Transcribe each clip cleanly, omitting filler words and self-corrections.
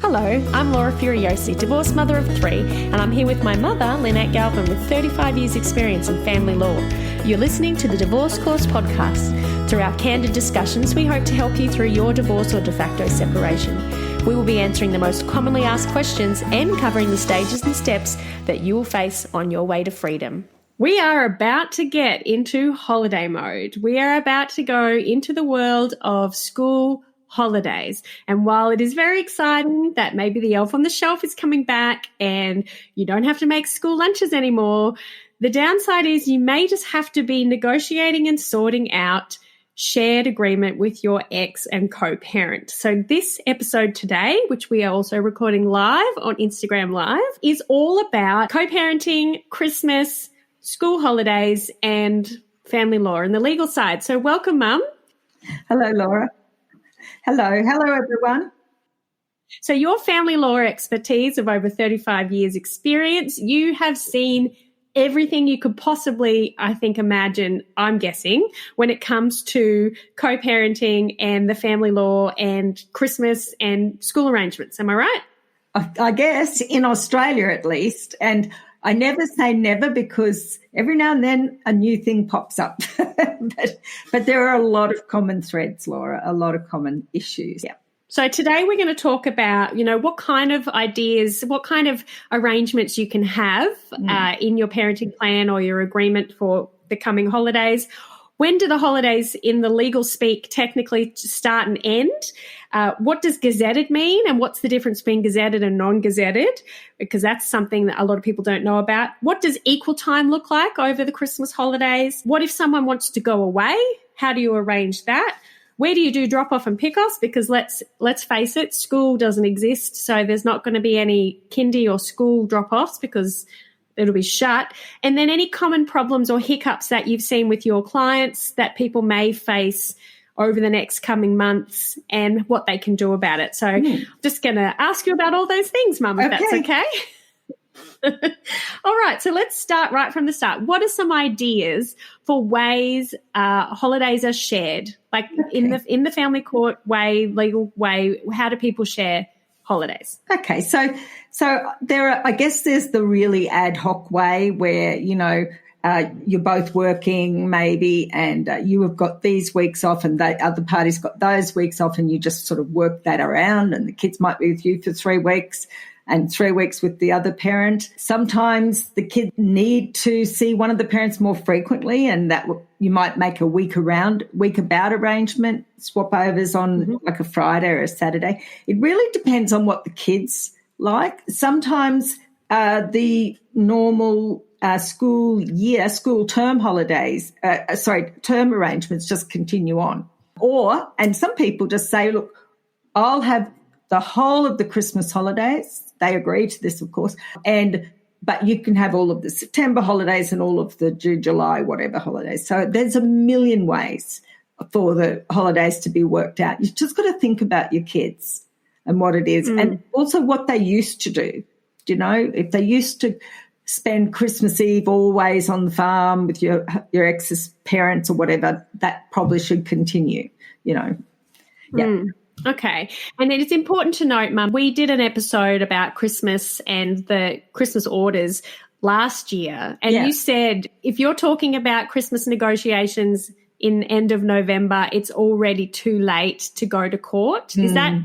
Hello, I'm Laura Furiosi, divorced mother of 3, and I'm here with my mother, Lynette Galvin, with 35 years' experience in family law. You're listening to the Divorce Course podcast. Through our candid discussions, we hope to help you through your divorce or de facto separation. We will be answering the most commonly asked questions and covering the stages and steps that you will face on your way to freedom. We are about to get into holiday mode. We are about to go into the world of school holidays. And while it is very exciting that maybe the elf on the shelf is coming back and you don't have to make school lunches anymore, the downside is you may just have to be negotiating and sorting out shared agreement with your ex and co-parent. So this episode today, which we are also recording live on Instagram Live, is all about co-parenting, Christmas, school holidays, and family law and the legal side. So welcome, Mum. Hello, Laura. Hello, everyone. So your family law expertise of over 35 years experience, you have seen everything you could possibly, I think, imagine, I'm guessing, when it comes to co-parenting and the family law and Christmas and school arrangements. Am I right? I guess, in Australia at least. And I never say never because every now and then a new thing pops up. but there are a lot of common threads, Laura, a lot of common issues. Yeah. So today we're going to talk about, what kind of ideas, what kind of arrangements you can have in your parenting plan or your agreement for the coming holidays. When do the holidays in the legal speak technically start and end? What does gazetted mean, and what's the difference between gazetted and non-gazetted? Because that's something that a lot of people don't know about. What does equal time look like over the Christmas holidays? What if someone wants to go away? How do you arrange that? Where do you do drop-off and pick-offs? Because let's face it, school doesn't exist, so there's not going to be any kindy or school drop-offs because it'll be shut. And then any common problems or hiccups that you've seen with your clients that people may face over the next coming months and what they can do about it. So I'm just going to ask you about all those things, Mum, if that's okay. All right, so let's start right from the start. What are some ideas for ways holidays are shared? Like in the family court way, legal way, how do people share holidays? Okay, so there are, I guess there's the really ad hoc way where, you're both working maybe and you have got these weeks off and the other party's got those weeks off and you just sort of work that around, and the kids might be with you for 3 weeks and 3 weeks with the other parent. Sometimes the kids need to see one of the parents more frequently, and that you might make a week about arrangement, swap overs on like a Friday or a Saturday. It really depends on what the kids like. Sometimes the normal school term holidays, term arrangements just continue on. And some people just say, look, I'll have the whole of the Christmas holidays. They agree to this, of course, but you can have all of the September holidays and all of the June, July, whatever holidays. So there's a million ways for the holidays to be worked out. You've just got to think about your kids and what it is, and also what they used to do. If they used to spend Christmas Eve always on the farm with your ex's parents or whatever, that probably should continue, Yeah. Okay. And it's important to note, Mum, we did an episode about Christmas and the Christmas orders last year. And you said if you're talking about Christmas negotiations in end of November, it's already too late to go to court. Is that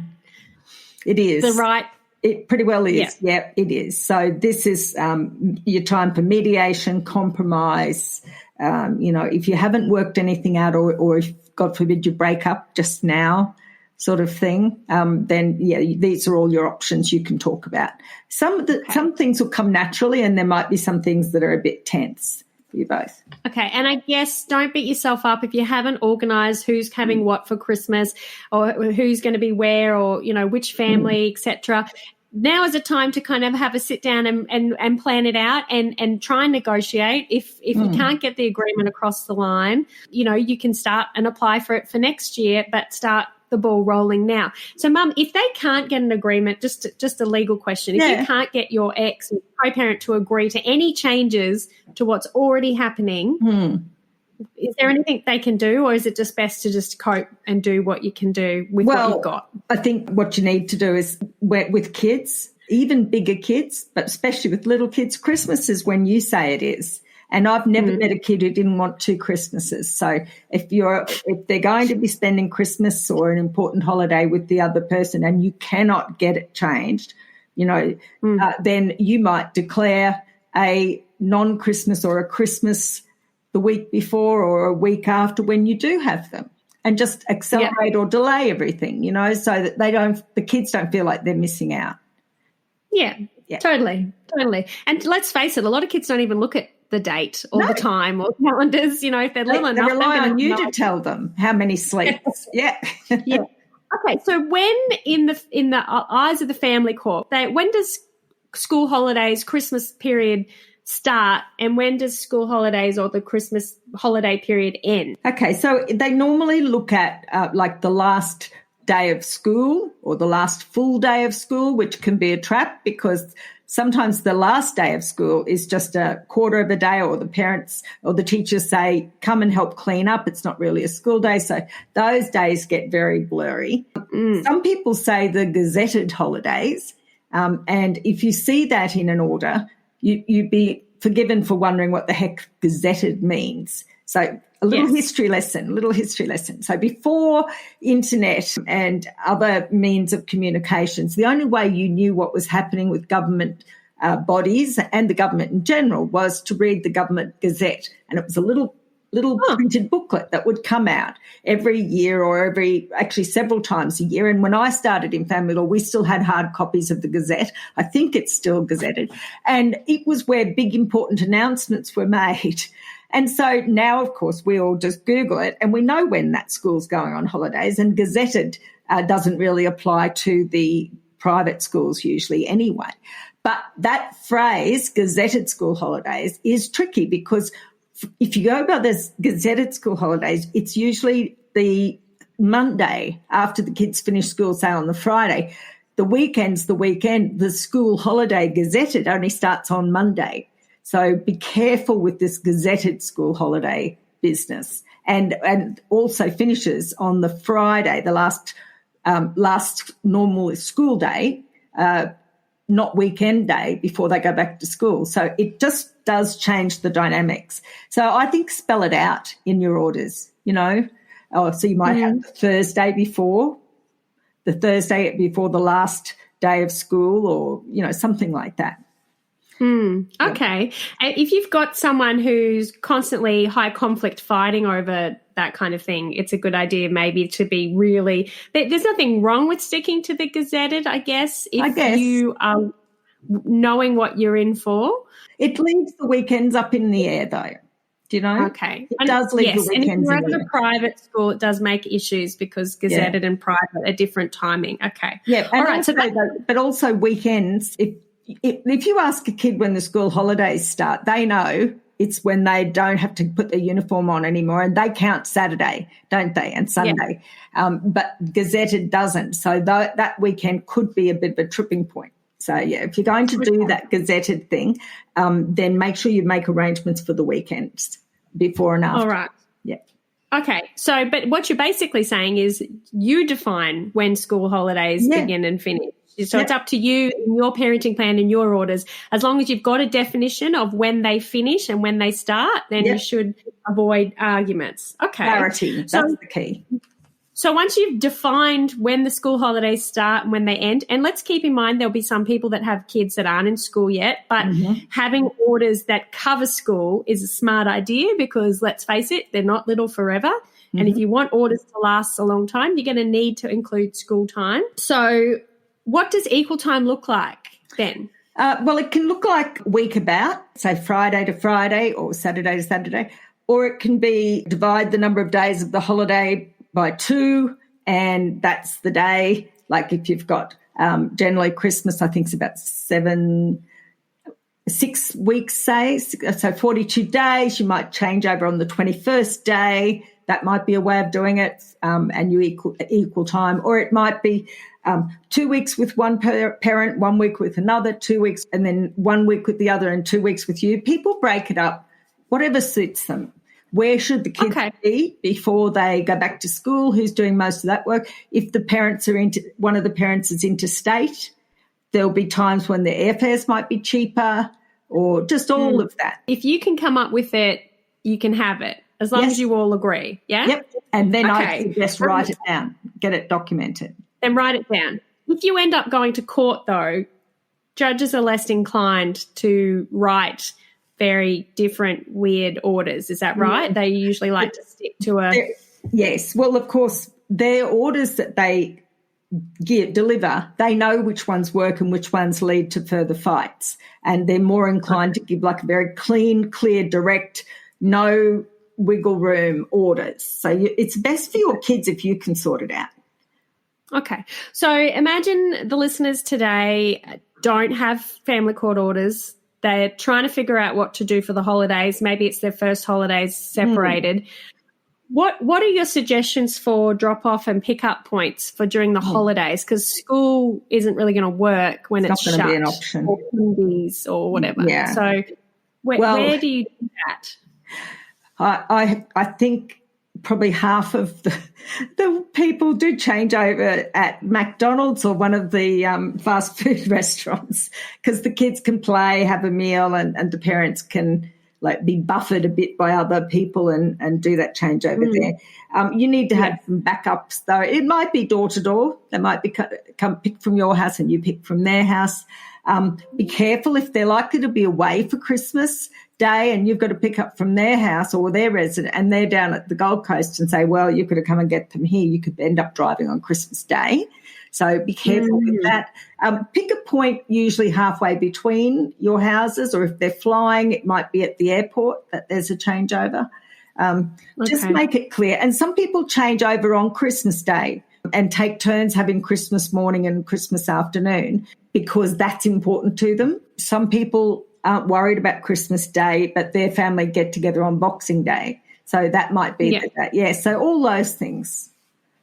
it is the right? It pretty well is. Yeah, it is. So this is your time for mediation, compromise. If you haven't worked anything out or if, God forbid, you break up just now, sort of thing, then, these are all your options you can talk about. Some things will come naturally, and there might be some things that are a bit tense for you both. Okay, and I guess don't beat yourself up if you haven't organised who's having what for Christmas or who's going to be where or, which family, etc. Now is a time to kind of have a sit down and plan it out and try and negotiate. If you can't get the agreement across the line, you can start and apply for it for next year, but start the ball rolling now. So, Mum, if they can't get an agreement, just a legal question, if you can't get your ex and co-parent to agree to any changes to what's already happening, Is there anything they can do, or is it just best to just cope and do what you can do with what you've got? I think what you need to do is with kids, even bigger kids, but especially with little kids, Christmas is when you say it is. And I've never met a kid who didn't want 2 Christmases. So if they're going to be spending Christmas or an important holiday with the other person and you cannot get it changed, then you might declare a non-Christmas or a Christmas the week before or a week after when you do have them, and just accelerate or delay everything, so that the kids don't feel like they're missing out. Yeah, totally. And let's face it, a lot of kids don't even look at the date or the time or calendars, if they're little enough. They rely on you to tell them how many sleeps. Yeah. Okay, so when in the eyes of the family court, when does school holidays, Christmas period start, and when does school holidays or the Christmas holiday period end? Okay, so they normally look at like the last day of school or the last full day of school, which can be a trap because sometimes the last day of school is just a quarter of a day, or the parents or the teachers say, come and help clean up. It's not really a school day. So those days get very blurry. Some people say the gazetted holidays. And if you see that in an order, you'd be forgiven for wondering what the heck gazetted means. So a little history lesson. So before internet and other means of communications, the only way you knew what was happening with government bodies and the government in general was to read the government gazette. And it was a little printed booklet that would come out every year or actually several times a year. And when I started in family law, we still had hard copies of the Gazette. I think it's still gazetted. And it was where big important announcements were made. And so now, of course, we all just Google it and we know when that school's going on holidays, and gazetted doesn't really apply to the private schools usually anyway. But that phrase, gazetted school holidays, is tricky because if you go by the gazetted school holidays, it's usually the Monday after the kids finish school, say on the Friday. The weekend's the weekend. The school holiday gazetted only starts on Monday. So be careful with this gazetted school holiday business, and also finishes on the Friday, the last normal school day, not weekend day before they go back to school. So it just does change the dynamics. So I think spell it out in your orders, so you might have the Thursday before the last day of school, or, something like that. Okay. If you've got someone who's constantly high conflict fighting over that kind of thing, it's a good idea maybe to be really – there's nothing wrong with sticking to the gazetted, I guess, if you are knowing what you're in for. It leaves the weekends up in the air though, do you know? Okay. It does leave the weekends in the air. And if you're at a private school, it does make issues because gazetted and private are different timing. Okay. Yeah. All right. But also weekends, if you ask a kid when the school holidays start, they know it's when they don't have to put their uniform on anymore, and they count Saturday, don't they, and Sunday. Yeah. But gazetted doesn't. So that weekend could be a bit of a tripping point. So, if you're going to do that gazetted thing, then make sure you make arrangements for the weekends before and after. All right. Yeah. Okay. So, but what you're basically saying is you define when school holidays begin and finish. So it's up to you in your parenting plan and your orders. As long as you've got a definition of when they finish and when they start, then you should avoid arguments. Okay. Clarity, that's the key. So once you've defined when the school holidays start and when they end, and let's keep in mind there'll be some people that have kids that aren't in school yet, but having orders that cover school is a smart idea because, let's face it, they're not little forever. And if you want orders to last a long time, you're going to need to include school time. So what does equal time look like then? Well, it can look like week about, say Friday to Friday or Saturday to Saturday, or it can be divide the number of days of the holiday by 2, and that's the day. Like if you've got generally Christmas, I think it's about 6 weeks, say, so 42 days. You might change over on the 21st day. That might be a way of doing it, and you equal time. Or it might be 2 weeks with one parent, 1 week with another, 2 weeks, and then 1 week with the other and 2 weeks with you. People break it up, whatever suits them. Where should the kids be before they go back to school? Who's doing most of that work? If the parents are one of the parents is interstate, there'll be times when the airfares might be cheaper, or just all of that. If you can come up with it, you can have it, as long as you all agree. Yeah. Yep. And then I suggest write it down, get it documented. Then write it down. If you end up going to court, though, judges are less inclined to write very different, weird orders. Is that right? They usually like to stick to a... Yes. Well, of course, their orders that they deliver, they know which ones work and which ones lead to further fights. And they're more inclined to give like a very clean, clear, direct, no wiggle room orders. So it's best for your kids if you can sort it out. Okay. So imagine the listeners today don't have family court orders. They're trying to figure out what to do for the holidays. Maybe it's their first holidays separated. What are your suggestions for drop-off and pick-up points for during the holidays? Because school isn't really going to work when it's shut. Not going to be an option. Or Indies or whatever. Yeah. So where do you do that? I think probably half of the people do change over at McDonald's or one of the fast food restaurants, because the kids can play, have a meal, and the parents can be buffered a bit by other people and do that changeover there. You need to have some backups, though. It might be door to door. They might be come pick from your house and you pick from their house. Be careful if they're likely to be away for Christmas Day and you've got to pick up from their house or their resident and they're down at the Gold Coast and say, well, you could have come and get them here. You could end up driving on Christmas Day. So be careful with that. Pick a point usually halfway between your houses, or if they're flying, it might be at the airport that there's a changeover. Just make it clear. And some people change over on Christmas Day and take turns having Christmas morning and Christmas afternoon because that's important to them. Some people aren't worried about Christmas Day, but their family get together on Boxing Day. So that might be that. So all those things.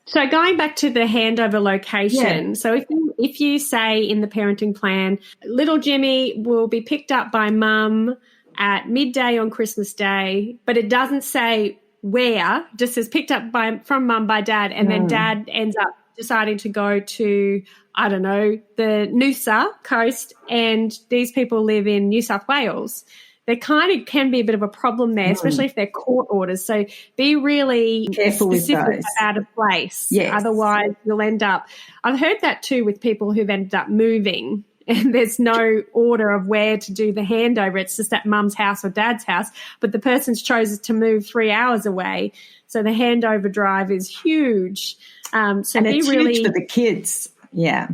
So going back to the handover location, so if you say in the parenting plan, little Jimmy will be picked up by mum at midday on Christmas Day, but it doesn't say where, just says picked up from mum by dad, and then dad ends up deciding to go to, I don't know, the Noosa coast, and these people live in New South Wales. There kind of can be a bit of a problem there, especially if they're court orders. So be really careful specific about a place. Yes. Otherwise, you'll end up – I've heard that too with people who've ended up moving and there's no order of where to do the handover. It's just at mum's house or dad's house, but the person's chosen to move 3 hours away. So the handover drive is huge. So and it's huge for the kids. Yeah.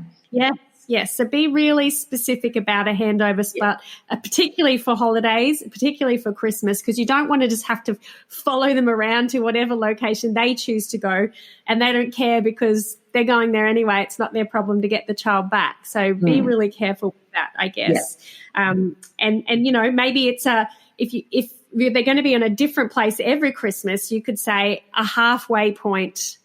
Yes. So be really specific about a handover spot, particularly for holidays, particularly for Christmas, because you don't want to just have to follow them around to whatever location they choose to go, and they don't care because they're going there anyway. It's not their problem to get the child back. So be really careful with that, I guess. Yeah. And you know, maybe it's if they're going to be in a different place every Christmas, you could say a halfway point,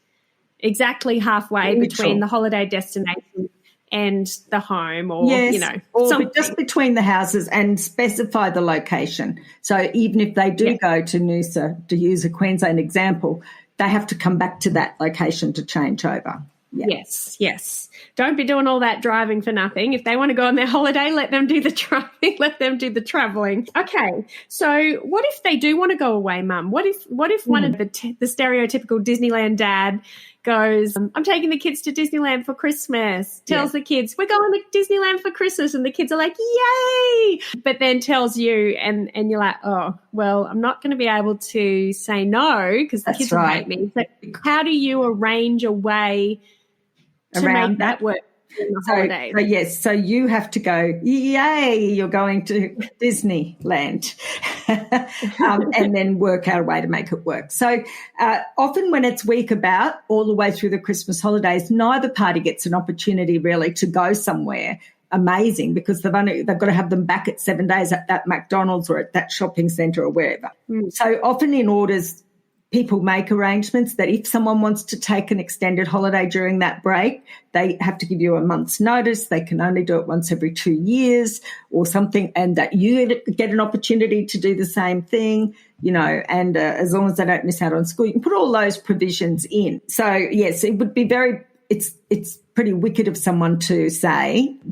exactly halfway between the holiday destination and the home, or, you know, or just between the houses, and specify the location. So even if they do go to Noosa, to use a Queensland example, they have to come back to that location to change over. Yeah. Yes. Don't be doing all that driving for nothing. If they want to go on their holiday, let them do the driving, let them do the travelling. Okay. So what if they do want to go away, Mum? What if one of the stereotypical Disneyland dad goes, I'm taking the kids to Disneyland for Christmas, tells the kids, we're going to Disneyland for Christmas, and the kids are like, yay, but then tells you, and you're like, oh, well, I'm not going to be able to say no because the kids will hate me. So how do you arrange a way to make that work in the holidays? So you have to go, yay, you're going to Disneyland, and then work out a way to make it work. So often when it's week about all the way through the Christmas holidays, neither party gets an opportunity really to go somewhere amazing, because they've got to have them back at 7 days at that McDonald's or at that shopping centre or wherever. So often in orders, people make arrangements that if someone wants to take an extended holiday during that break, they have to give you a month's notice. They can only do it once every 2 years or something, and that you get an opportunity to do the same thing, and as long as they don't miss out on school, you can put all those provisions in. So, yes, it would be it's pretty wicked of someone to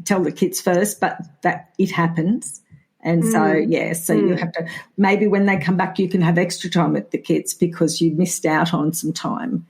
tell the kids first, but that it happens. And so you have to, maybe when they come back, you can have extra time with the kids because you missed out on some time,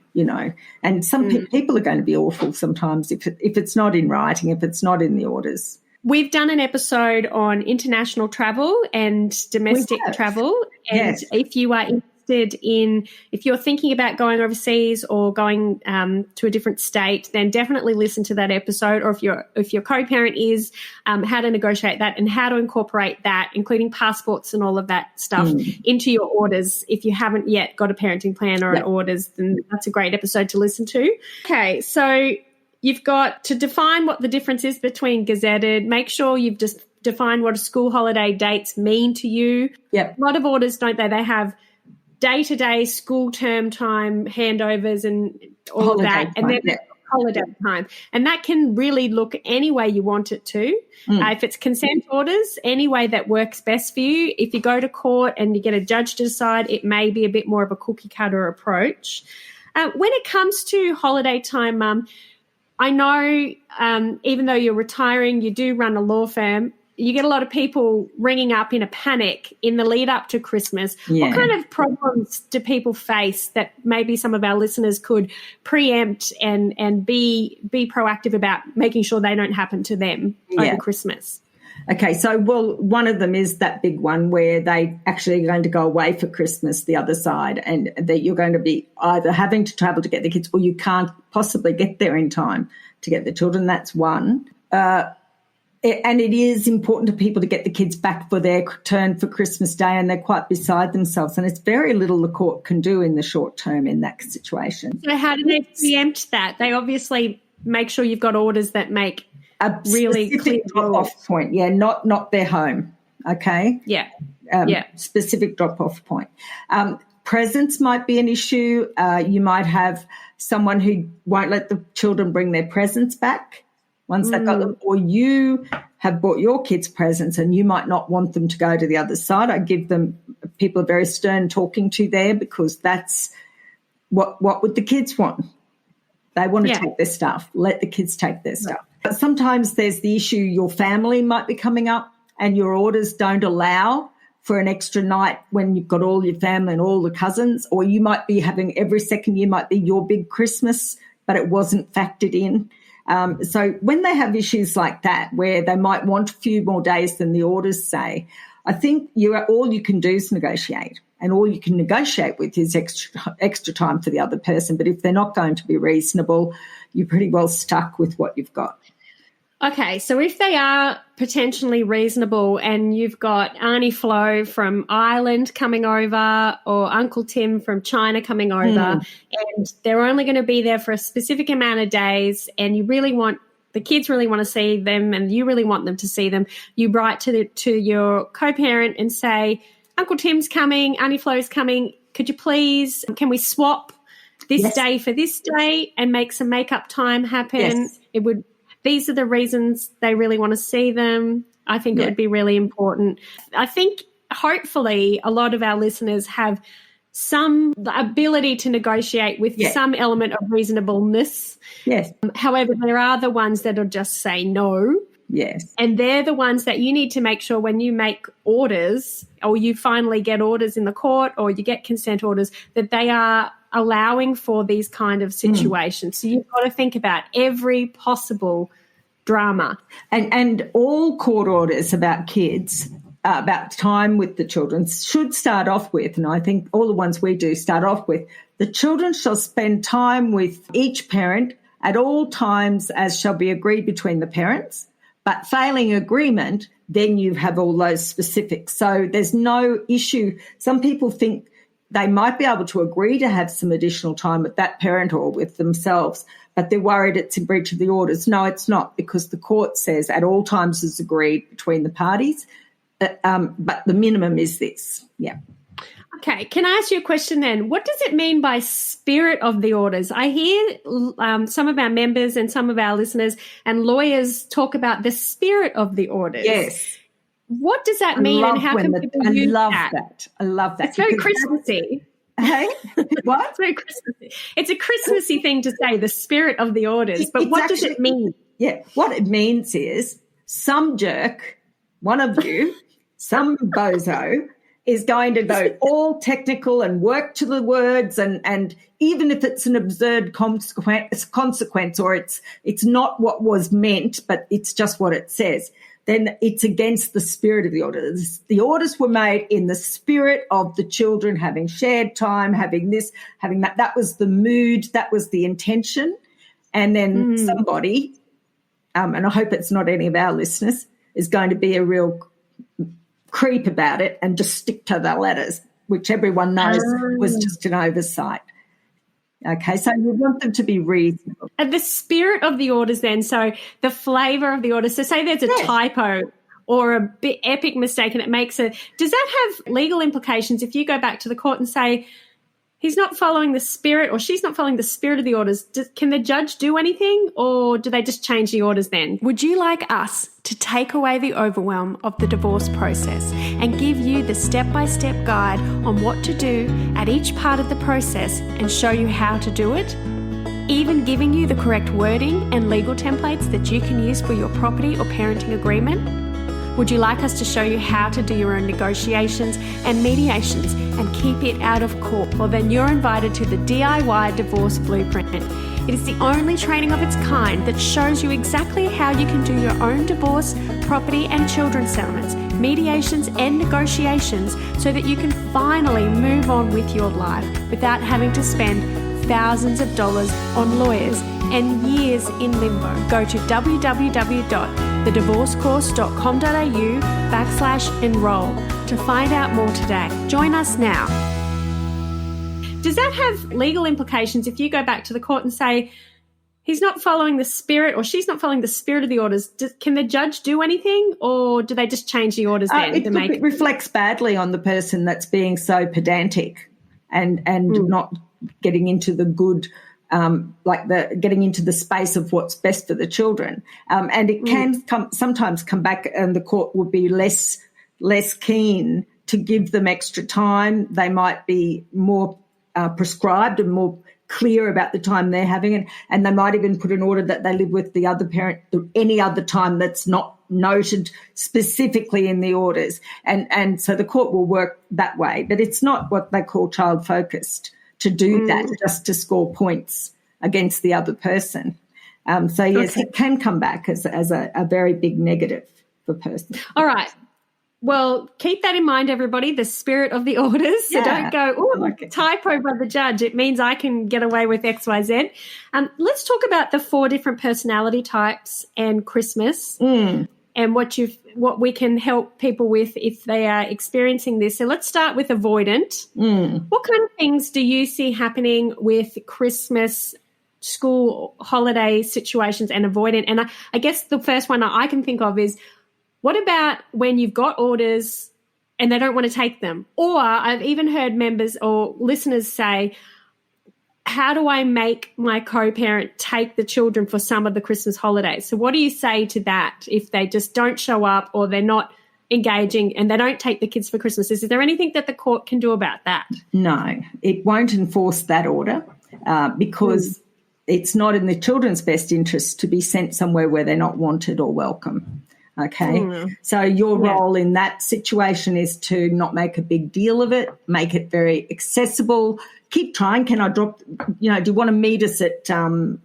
and some people are going to be awful sometimes if it's not in writing, if it's not in the orders. We've done an episode on international travel and domestic travel. And if you are if you're thinking about going overseas or going to a different state, then definitely listen to that episode. Or if your co-parent is, how to negotiate that and how to incorporate that, including passports and all of that stuff, into your orders. If you haven't yet got a parenting plan or an orders, then that's a great episode to listen to. Okay, so you've got to define what the difference is between gazetted. Make sure you've just defined what a school holiday dates mean to you. Yep. A lot of orders, don't they? They have day-to-day school term time handovers and all of that, and then holiday time. And that can really look any way you want it to. If it's consent orders, any way that works best for you. If you go to court and you get a judge to decide, it may be a bit more of a cookie-cutter approach. When it comes to holiday time, Mum, I know even though you're retiring, you do run a law firm. You get a lot of people ringing up in a panic in the lead up to Christmas. Yeah. What kind of problems do people face that maybe some of our listeners could preempt and be proactive about making sure they don't happen to them over Christmas? Okay, so, one of them is that big one where they actually are going to go away for Christmas, the other side, and that you're going to be either having to travel to get the kids or you can't possibly get there in time to get the children. That's one. And it is important to people to get the kids back for their turn for Christmas Day, and they're quite beside themselves. And it's very little the court can do in the short term in that situation. So how do they preempt that? They obviously make sure you've got orders that make a really clear drop-off point. Yeah, not their home, okay? Yeah. Specific drop-off point. Presents might be an issue. You might have someone who won't let the children bring their presents back once they've got them, or you have bought your kids presents and you might not want them to go to the other side. I give them, people are very stern talking to there because that's what would the kids want? They want to take their stuff. Let the kids take their stuff. But sometimes there's the issue your family might be coming up and your orders don't allow for an extra night when you've got all your family and all the cousins, or you might be having every second year might be your big Christmas, but it wasn't factored in. So when they have issues like that where they might want a few more days than the orders say, I think all you can do is negotiate, and all you can negotiate with is extra time for the other person. But if they're not going to be reasonable, you're pretty well stuck with what you've got. Okay, so if they are potentially reasonable and you've got Auntie Flo from Ireland coming over or Uncle Tim from China coming over and they're only going to be there for a specific amount of days and the kids really want to see them and you really want them to see them, you write to your co-parent and say, Uncle Tim's coming, Auntie Flo's coming, can we swap this day for this day and make some make-up time happen? Yes. These are the reasons they really want to see them. I think it would be really important. I think hopefully a lot of our listeners have some ability to negotiate with some element of reasonableness. Yes. However, there are the ones that will just say no. Yes. And they're the ones that you need to make sure when you make orders or you finally get orders in the court or you get consent orders that they are allowing for these kind of situations. So you've got to think about every possible drama. And all court orders about kids, about time with the children, should start off with, and I think all the ones we do start off with, the children shall spend time with each parent at all times as shall be agreed between the parents, but failing agreement, then you have all those specifics. So there's no issue. Some people think they might be able to agree to have some additional time with that parent or with themselves, but they're worried it's in breach of the orders. No, it's not, because the court says at all times is agreed between the parties, but the minimum is this. Yeah. Okay, can I ask you a question then? What does it mean by spirit of the orders? I hear some of our members and some of our listeners and lawyers talk about the spirit of the orders. Yes. What does that mean, and how can people use that? I love that. It's very Christmassy. Hey, what? It's very Christmassy. It's a Christmassy thing to say, the spirit of the orders. But what does it mean? Yeah, what it means is some jerk, one of you, some bozo, is going to go all technical and work to the words, and even if it's an absurd consequence or it's not what was meant, but it's just what it says, then it's against the spirit of the orders. The orders were made in the spirit of the children having shared time, having this, having that. That was the mood, that was the intention. And then somebody, and I hope it's not any of our listeners, is going to be a real creep about it and just stick to the letters, which everyone knows was just an oversight. Okay, so you want them to be reasonable. And the spirit of the orders then, so the flavour of the orders. So say there's a typo or a bit epic mistake and it makes a – does that have legal implications if you go back to the court and say he's not following the spirit or she's not following the spirit of the orders? Can the judge do anything, or do they just change the orders then? Would you like us to take away the overwhelm of the divorce process and give you the step-by-step guide on what to do at each part of the process and show you how to do it? Even giving you the correct wording and legal templates that you can use for your property or parenting agreement? Would you like us to show you how to do your own negotiations and mediations and keep it out of court? Well, then you're invited to the DIY Divorce Blueprint. It is the only training of its kind that shows you exactly how you can do your own divorce, property and children's settlements, mediations and negotiations so that you can finally move on with your life without having to spend thousands of dollars on lawyers and years in limbo. Go to www.thedivorcecourse.com.au/enroll to find out more today. Join us now. Does that have legal implications if you go back to the court and say he's not following the spirit or she's not following the spirit of the orders? Can the judge do anything, or do they just change the orders then? It reflects badly on the person that's being so pedantic and not getting into the good, getting into the space of what's best for the children. And it can sometimes come back, and the court will be less keen to give them extra time. They might be more prescribed and more clear about the time they're having it, and they might even put an order that they live with the other parent any other time that's not noted specifically in the orders. And so the court will work that way. But it's not what they call child-focused to do that just to score points against the other person. So, yes, It can come back as a very big negative for person. All right. Well, keep that in mind, everybody, the spirit of the orders. So don't go, typo by the judge. It means I can get away with X, Y, Z. Let's talk about the 4 different personality types and Christmas and what we can help people with if they are experiencing this. So let's start with avoidant. What kind of things do you see happening with Christmas, school, holiday situations and avoidant? And I guess the first one I can think of is, what about when you've got orders and they don't want to take them? Or I've even heard members or listeners say, how do I make my co-parent take the children for some of the Christmas holidays? So what do you say to that if they just don't show up or they're not engaging and they don't take the kids for Christmas? Is there anything that the court can do about that? No, it won't enforce that order because it's not in the children's best interest to be sent somewhere where they're not wanted or welcome. Okay, so your role in that situation is to not make a big deal of it, make it very accessible. Keep trying. Can I drop, do you want to meet us at the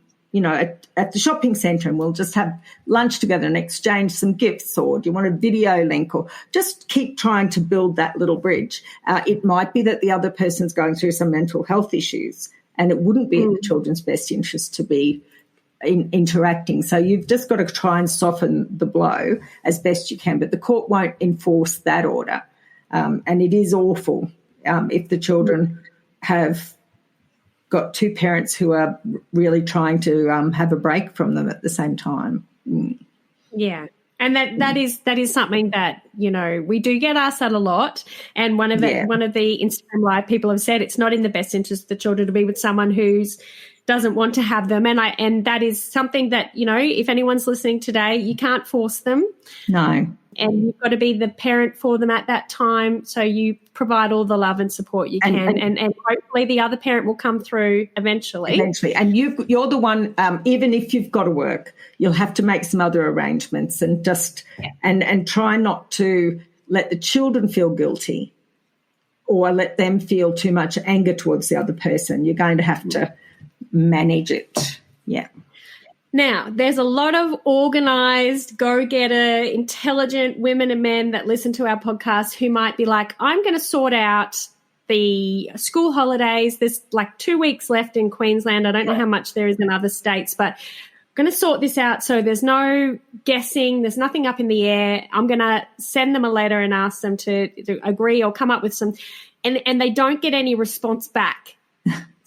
shopping centre and we'll just have lunch together and exchange some gifts, or do you want a video link, or just keep trying to build that little bridge. It might be that the other person's going through some mental health issues and it wouldn't be in the children's best interest to be interacting. So you've just got to try and soften the blow as best you can, but the court won't enforce that order. And it is awful if the children have got 2 parents who are really trying to have a break from them at the same time. Yeah. And that is something that, you know, we do get asked that a lot. And one of the Instagram Live people have said it's not in the best interest of the children to be with someone who's doesn't want to have them. And that is something that, you know, if anyone's listening today, you can't force them. No. And you've got to be the parent for them at that time. So you provide all the love and support you can. And hopefully the other parent will come through eventually. And you're the one, even if you've got to work, you'll have to make some other arrangements and just and try not to let the children feel guilty or let them feel too much anger towards the other person. You're going to have to manage it. Yeah. Now, there's a lot of organised, go-getter, intelligent women and men that listen to our podcast who might be like, I'm going to sort out the school holidays. There's like 2 weeks left in Queensland. I don't know how much there is in other states, but I'm going to sort this out so there's no guessing. There's nothing up in the air. I'm going to send them a letter and ask them to agree or come up with some – and they don't get any response back.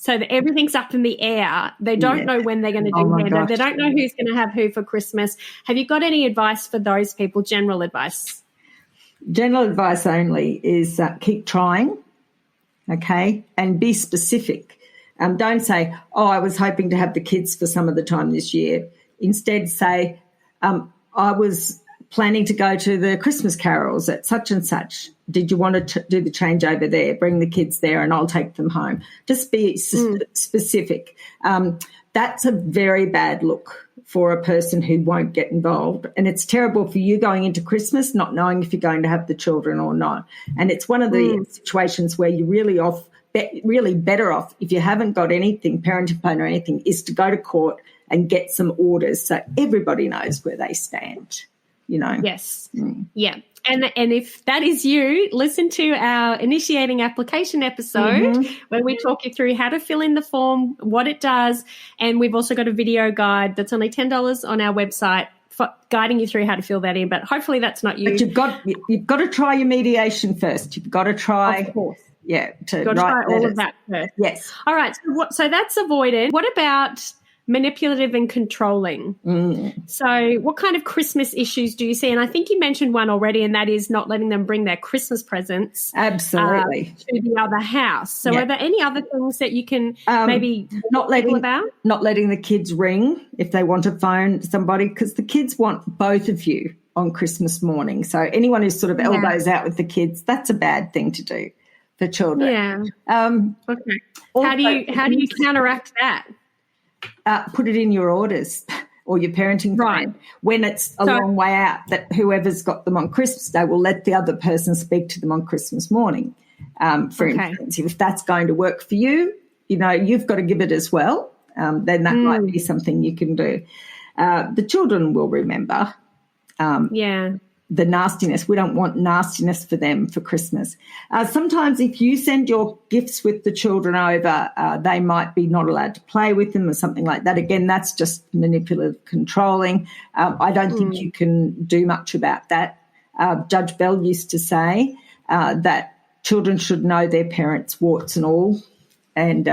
So that everything's up in the air. They don't know when they're going to do handover. They don't know who's going to have who for Christmas. Have you got any advice for those people, general advice? General advice only is keep trying, okay, and be specific. Don't say, I was hoping to have the kids for some of the time this year. Instead say, I was planning to go to the Christmas carols at such and such. Did you want to do the changeover there? Bring the kids there and I'll take them home. Just be specific. That's a very bad look for a person who won't get involved. And it's terrible for you going into Christmas not knowing if you're going to have the children or not. And it's one of the situations where you're really better off, if you haven't got anything, parenting plan or anything, is to go to court and get some orders so everybody knows where they stand. You know. Yes. Yeah. And if that is you, listen to our initiating application episode where we talk you through how to fill in the form, what it does, and we've also got a video guide that's only $10 on our website for guiding you through how to fill that in. But hopefully that's not you. But you've got to try your mediation first. You've got to try. Of course. Yeah. You've got to try all of that first. Yes. All right. So that's avoidant. What about manipulative and controlling? So what kind of Christmas issues do you see? And I think you mentioned one already, and that is not letting them bring their Christmas presents absolutely to the other house. So are there any other things that you can maybe not letting the kids ring if they want to phone somebody, because the kids want both of you on Christmas morning. So anyone who sort of elbows out with the kids, that's a bad thing to do for children. Yeah. Okay. How do you counteract that? Put it in your orders or your parenting plan. When it's a long way out, that whoever's got them on Christmas Day will let the other person speak to them on Christmas morning. For instance, if that's going to work for you, you know, you've got to give it as well. Then that might be something you can do. The children will remember. The nastiness. We don't want nastiness for them for Christmas. Sometimes if you send your gifts with the children over, they might be not allowed to play with them or something like that. Again, that's just manipulative controlling. I don't think you can do much about that. Judge Bell used to say that children should know their parents' warts and all. And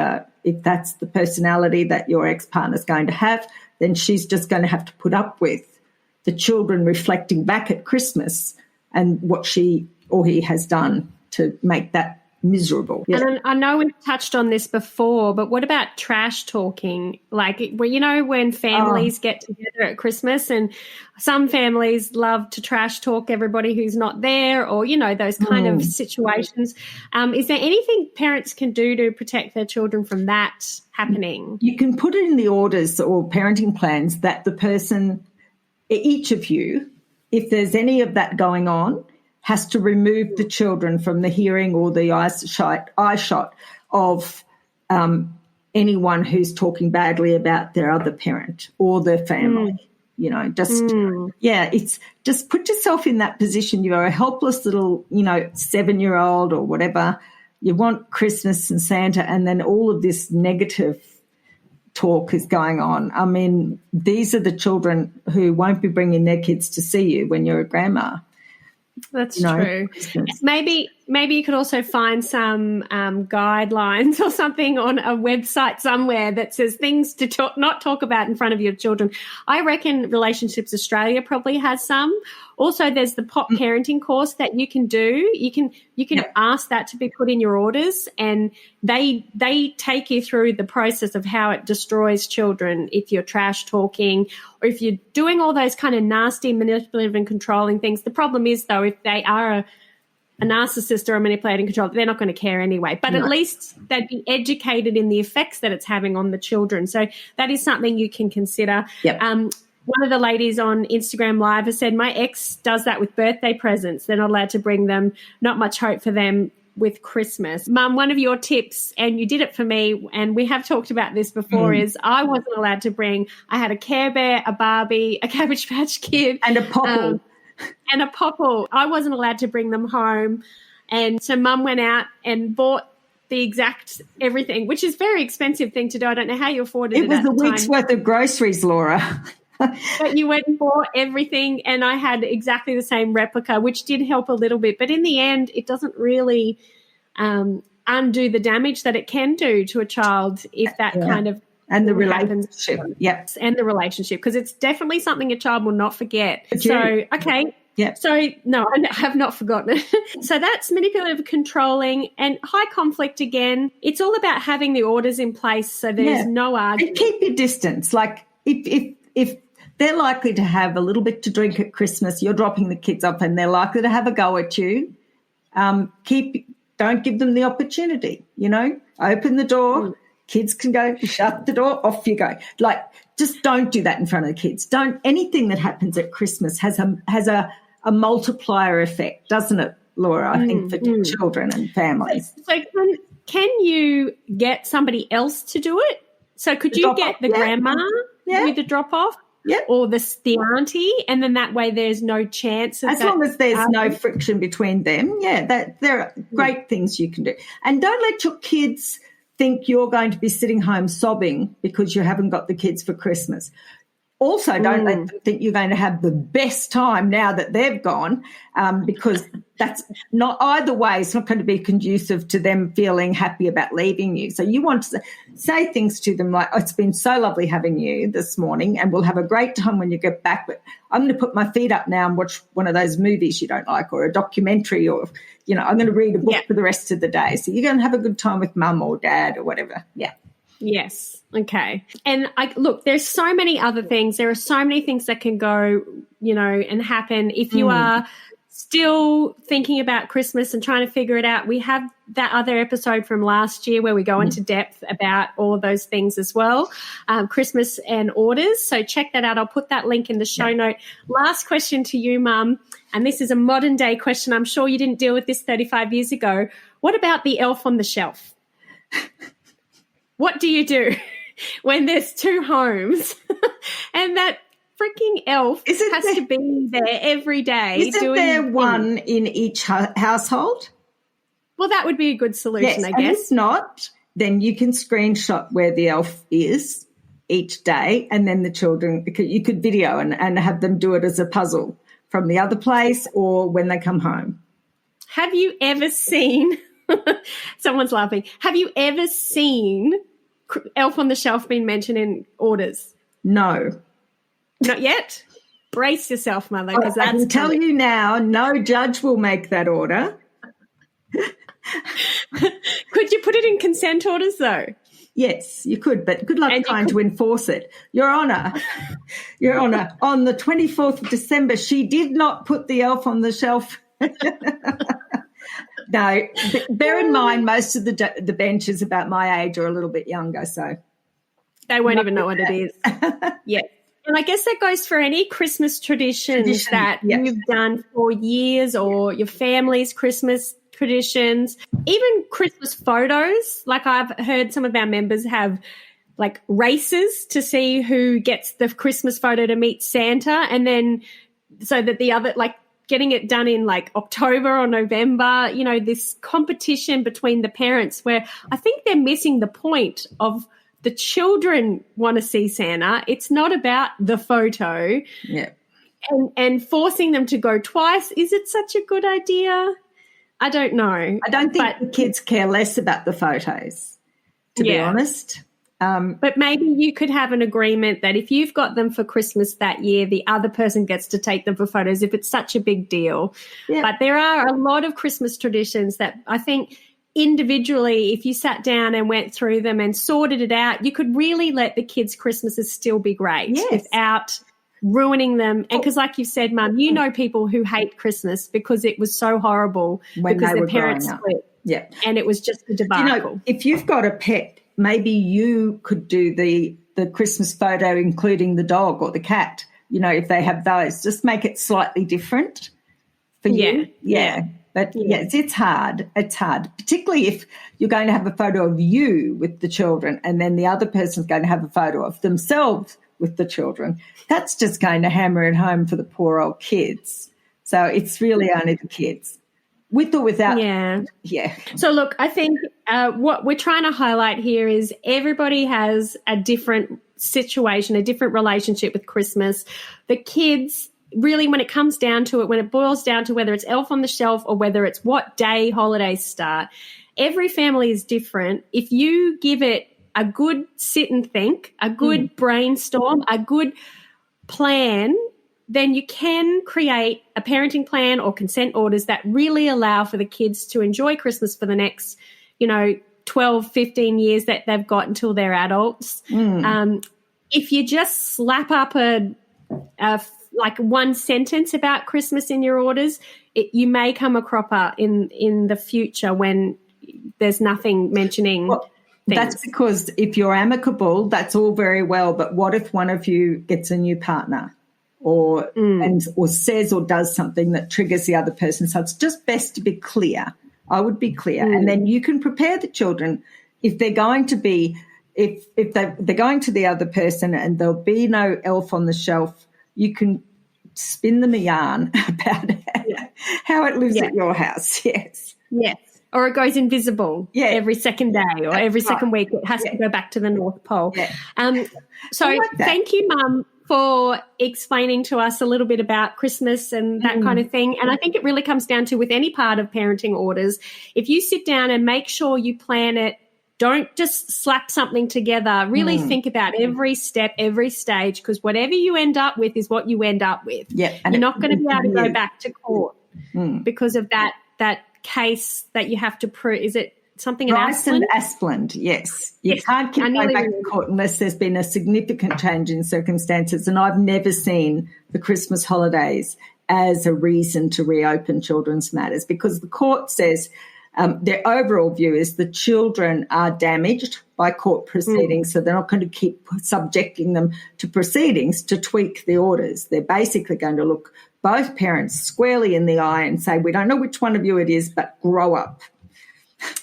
if that's the personality that your ex-partner's going to have, then she's just going to have to put up with the children reflecting back at Christmas and what she or he has done to make that miserable. Yeah. And I know we've touched on this before, but what about trash talking? Like, you know, when families get together at Christmas, and some families love to trash talk everybody who's not there, or, you know, those kind of situations. Is there anything parents can do to protect their children from that happening? You can put it in the orders or parenting plans that the person, each of you, if there's any of that going on, has to remove the children from the hearing or the eye shot of anyone who's talking badly about their other parent or their family. You know, it's just put yourself in that position. You're a helpless little, 7-year-old or whatever. You want Christmas and Santa, and then all of this negative talk is going on. I mean, these are the children who won't be bringing their kids to see you when you're a grandma. That's true. Maybe maybe you could also find some guidelines or something on a website somewhere that says things to not talk about in front of your children. I reckon Relationships Australia probably has some. Also, there's the POP parenting course that you can do. You can ask that to be put in your orders, and they take you through the process of how it destroys children if you're trash talking or if you're doing all those kind of nasty, manipulative and controlling things. The problem is, though, if they are a narcissist or a manipulating control, they're not going to care anyway. But at least they'd be educated in the effects that it's having on the children. So that is something you can consider. Yep. One of the ladies on Instagram Live has said, my ex does that with birthday presents. They're not allowed to bring them. Not much hope for them with Christmas. Mum, one of your tips, and you did it for me, and we have talked about this before, is I wasn't allowed to bring, I had a Care Bear, a Barbie, a Cabbage Patch Kid. And a Popple. And a Popple. I wasn't allowed to bring them home. And so Mum went out and bought the exact everything, which is a very expensive thing to do. I don't know how you afforded it. It was a week's worth of groceries, Laura. But you went and bought everything, and I had exactly the same replica, which did help a little bit. But in the end, it doesn't really undo the damage that it can do to a child if that kind of and the relationship. Yep. And the relationship, because it's definitely something a child will not forget. So, okay. Yeah. So, no, I have not forgotten it. So that's manipulative, controlling, and high conflict again. It's all about having the orders in place so there's no argument. And keep your distance. Like if they're likely to have a little bit to drink at Christmas, you're dropping the kids off and they're likely to have a go at you, don't give them the opportunity, open the door. Kids can go, shut the door, off you go. Like, just don't do that in front of the kids. Anything that happens at Christmas has a multiplier effect, doesn't it, Laura? I think for children and families. So can you get somebody else to do it? So could you get the grandma with the drop off? Yeah. Or the auntie, and then that way there's no chance of as long as there's no friction between them. Yeah, there are great things you can do. And don't let your kids think you're going to be sitting home sobbing because you haven't got the kids for Christmas. Also, don't let them think you're going to have the best time now that they've gone, because that's not either way. It's not going to be conducive to them feeling happy about leaving you. So you want to say things to them like, it's been so lovely having you this morning and we'll have a great time when you get back. But I'm going to put my feet up now and watch one of those movies you don't like or a documentary or, I'm going to read a book for the rest of the day. So you're going to have a good time with mum or dad or whatever. Yeah. Yes. Okay. And look, there's so many other things. There are so many things that can go, and happen. If you are still thinking about Christmas and trying to figure it out, we have that other episode from last year where we go into depth about all of those things as well, Christmas and orders. So check that out. I'll put that link in the show note. Last question to you, Mum, and this is a modern day question. I'm sure you didn't deal with this 35 years ago. What about the elf on the shelf? What do you do when there's two homes and that freaking elf has to be there every day? Isn't there one in each household? Well, that would be a good solution, I guess. And if not, then you can screenshot where the elf is each day, and then the children, you could video and have them do it as a puzzle from the other place or when they come home. Have you ever seen... Someone's laughing. Have you ever seen Elf on the Shelf being mentioned in orders? No. Not yet? Brace yourself, Mother, because that's I can tell you now, no judge will make that order. Could you put it in consent orders, though? Yes, you could, but good luck trying to enforce it. Your Honour, on the 24th of December, she did not put the elf on the shelf. No, bear in mind most of the bench is about my age or a little bit younger, so. They won't even know what it is. Yeah. And I guess that goes for any Christmas traditions that you've done for years or your family's Christmas traditions, even Christmas photos. Like I've heard some of our members have like races to see who gets the Christmas photo to meet Santa, and then so that the other, like, getting it done in like October or November, this competition between the parents where I think they're missing the point of the children want to see Santa. It's not about the photo. Yeah. And forcing them to go twice, is it such a good idea? I don't know. I don't think the kids care less about the photos, to be honest. But maybe you could have an agreement that if you've got them for Christmas that year, the other person gets to take them for photos if it's such a big deal. Yeah. But there are a lot of Christmas traditions that I think individually, if you sat down and went through them and sorted it out, you could really let the kids' Christmases still be great without ruining them. And because like you said, Mum, you know people who hate Christmas because it was so horrible when because their parents split. Yeah. And it was just a debacle. You know, if you've got a pet, maybe you could do the Christmas photo including the dog or the cat, you know, if they have those. Just make it slightly different for you. Yeah. But, yes, it's hard. It's hard, particularly if you're going to have a photo of you with the children and then the other person's going to have a photo of themselves with the children. That's just going to hammer it home for the poor old kids. So it's really only the kids. With or without. Yeah. So, look, I think what we're trying to highlight here is everybody has a different situation, a different relationship with Christmas. The kids, really, when it comes down to it, when it boils down to whether it's Elf on the Shelf or whether it's what day holidays start, every family is different. If you give it a good sit and think, a good brainstorm, a good plan, then you can create a parenting plan or consent orders that really allow for the kids to enjoy Christmas for the next, 12, 15 years that they've got until they're adults. If you just slap up like one sentence about Christmas in your orders, you may come a cropper in the future when there's nothing mentioning things. That's because if you're amicable, that's all very well, but what if one of you gets a new partner or says or does something that triggers the other person? So it's just best to be clear. I would be clear. And then you can prepare the children if they're going to be, if they're going to the other person and there'll be no Elf on the Shelf, you can spin them a yarn about how it lives at your house. Yes. Or it goes invisible every second day or every second week. It has to go back to the North Pole. So thank you, Mum, for explaining to us a little bit about Christmas and that kind of thing. And I think it really comes down to, with any part of parenting orders, if you sit down and make sure you plan it, don't just slap something together. Really think about every step, every stage, because whatever you end up with is what you end up with. You're not going to be able to go back to court because of that case that you have to prove. Is it something in Asplund? Asplund, yes. You can't keep going back to court unless there's been a significant change in circumstances, and I've never seen the Christmas holidays as a reason to reopen children's matters, because the court says their overall view is the children are damaged by court proceedings, so they're not going to keep subjecting them to proceedings to tweak the orders. They're basically going to look both parents squarely in the eye and say, we don't know which one of you it is, but grow up.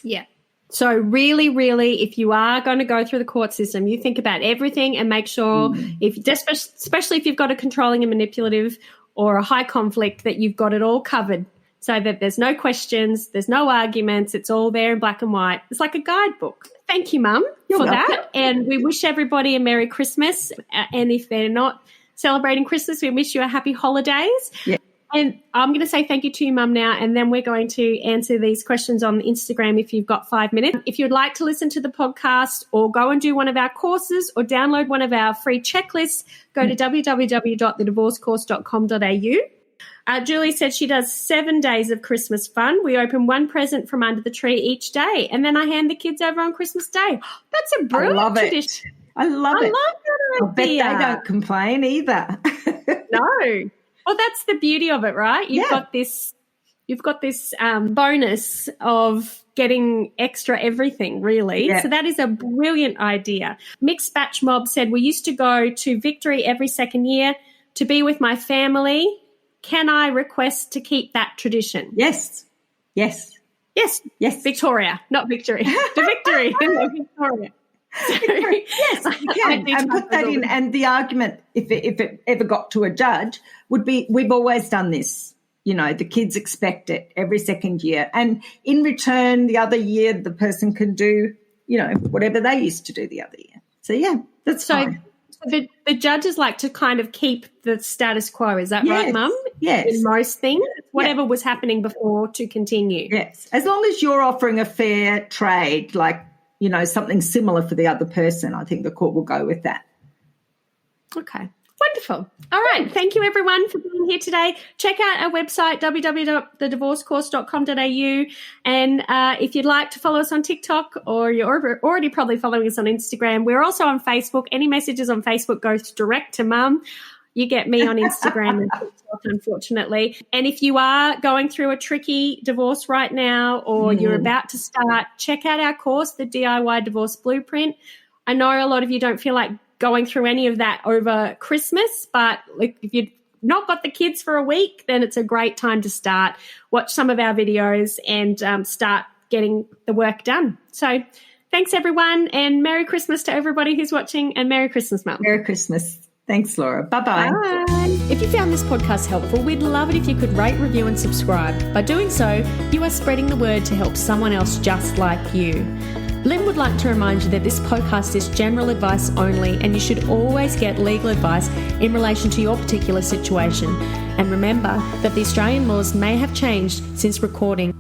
Yeah. So really, really, if you are going to go through the court system, you think about everything and make sure, especially if you've got a controlling and manipulative or a high conflict, that you've got it all covered so that there's no questions, there's no arguments, it's all there in black and white. It's like a guidebook. Thank you, Mum, for that. And we wish everybody a Merry Christmas. And if they're not celebrating Christmas, we wish you a happy holidays. Yeah. And I'm going to say thank you to you, Mum, now, and then we're going to answer these questions on Instagram if you've got 5 minutes. If you'd like to listen to the podcast or go and do one of our courses or download one of our free checklists, go to www.thedivorcecourse.com.au. Julie said she does 7 days of Christmas fun. We open one present from under the tree each day, and then I hand the kids over on Christmas Day. That's a brilliant tradition. I love it. I bet they don't complain either. No. Well, that's the beauty of it, right? You've got this bonus of getting extra everything, really. Yeah. So that is a brilliant idea. Mixed Batch Mob said, we used to go to Victory every second year to be with my family. Can I request to keep that tradition? Yes. Victoria, not Victory. To Victory, not Victoria. Yes, you can. And put that in. And the argument, if it ever got to a judge, would be, we've always done this. The kids expect it every second year. And in return, the other year, the person can do, whatever they used to do the other year. So, that's fine. So the judges like to kind of keep the status quo. Is that right, Mum? Yes. In most things, whatever was happening before to continue. Yes. As long as you're offering a fair trade, like, you know, something similar for the other person, I think the court will go with that. Okay. Wonderful. All right. Thank you, everyone, for being here today. Check out our website, www.thedivorcecourse.com.au. And if you'd like to follow us on TikTok, or you're already probably following us on Instagram, we're also on Facebook. Any messages on Facebook goes direct to Mum. You get me on Instagram and TikTok, unfortunately. And if you are going through a tricky divorce right now, or you're about to start, check out our course, the DIY Divorce Blueprint. I know a lot of you don't feel like going through any of that over Christmas, but if you've not got the kids for a week, then it's a great time to start. Watch some of our videos and start getting the work done. So thanks, everyone, and Merry Christmas to everybody who's watching, and Merry Christmas, Mum. Merry Christmas. Thanks, Laura. Bye-bye. Bye. If you found this podcast helpful, we'd love it if you could rate, review and subscribe. By doing so, you are spreading the word to help someone else just like you. Lynn would like to remind you that this podcast is general advice only, and you should always get legal advice in relation to your particular situation. And remember that the Australian laws may have changed since recording.